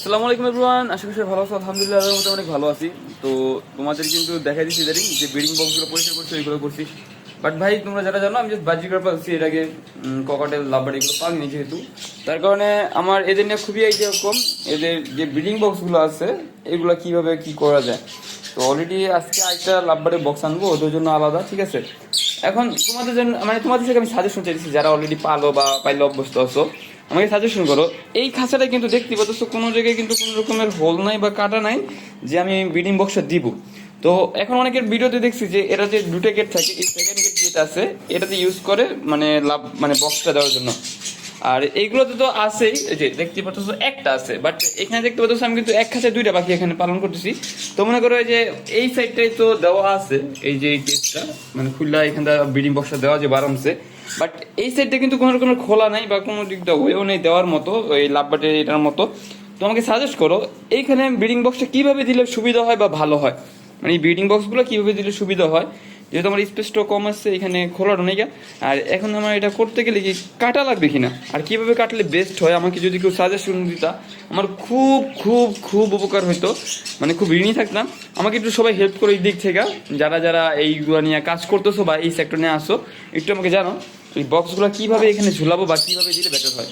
আসসালামু আলাইকুম এভরিওয়ান, আশা করি ভালো আছো। আলহামদুলিল্লাহ আল্লাহর মতো অনেক ভালো আছি। তো তোমাদের কিন্তু দেখাই দিচ্ছি ইদারিং যে ব্রিডিং বক্সগুলো পরিষ্কার করছি, এগুলো করছি। বাট ভাই তোমরা যারা জানো, আমি জাস্ট বাজি করে পাচ্ছি এর আগে ককাটেল লাভবার্ড এগুলো পাইনি যেহেতু, তার কারণে আমার এদের নিয়ে খুবই আইডিয়া কম। এদের যে ব্রিডিং বক্সগুলো আছে এগুলো কিভাবে কি করা যায়। তো অলরেডি আজকে একটা লাভবার্ডের বক্স আনবো ওদের জন্য আলাদা, ঠিক আছে। এখন তোমাদের জন্য মানে তোমাদের থেকে আমি সাজেশন চাইছি, যারা অলরেডি পালো বা পাইলে অভ্যস্ত আছো, আমাকে সাজেশন করো। এই খাঁচাটা কিন্তু দেখতে পাচ্ছ কোনো জায়গায় কিন্তু কোনো রকমের হোল নাই বা কাটা নাই যে আমি ব্রিডিং বক্সটা দিব। তো এখন অনেকের ভিডিওতে দেখছি যে এটা যে দুটো গেট থাকে, এই সেকেন্ড গেট যেটা আছে এটাতে ইউজ করে মানে লাভ মানে বক্সটা দেওয়ার জন্য। আর এইগুলোতে তো আছেই, এই যে দেখতে পাচ্ছ একটা আছে, বাট এখানে দেখতে পাচ্ছ আমি কিন্তু এক খাঁচায় দুইটা পাখি এখানে পালন করতেছি। তো মনে করো যে এই সাইডটাই তো দেওয়া আছে, এই যে এই কেসটা মানে খুললা এখানটা ব্রিডিং বক্সটা দেওয়া যে বারামসে, বাট এই সাইডটা কিন্তু কোনো রকমের খোলা নাই বা কোনো দিক দিয়ে ওয়েও নেই দেওয়ার মতো, এই লাভবাটের এটার মতো। তো আমাকে সাজেস্ট করো এইখানে ব্রিডিং বক্সটা কীভাবে দিলে সুবিধা হয় বা ভালো হয়, মানে এই ব্রিডিং বক্সগুলো কীভাবে দিলে সুবিধা হয়, যেহেতু আমার স্পেসটাও কম আসছে এখানে খোলাটা নেই। আর এখন আমার এটা করতে গেলে কি কাটা লাগবে কিনা আর কিভাবে কাটলে বেস্ট হয়, আমাকে যদি কেউ সাজেশন দিতা আমার খুব খুব খুব উপকার হইতো, মানে খুব ঋণী থাকতাম। আমাকে একটু সবাই হেল্প করো এই দিক থেকে, যারা যারা এইগুলো নিয়ে কাজ করতেছো বা এই সেক্টর নিয়ে আসো, একটু আমাকে জানো এই বক্সগুলো কীভাবে এখানে ঝুলাবো বা কীভাবে দিলে বেটার হয়।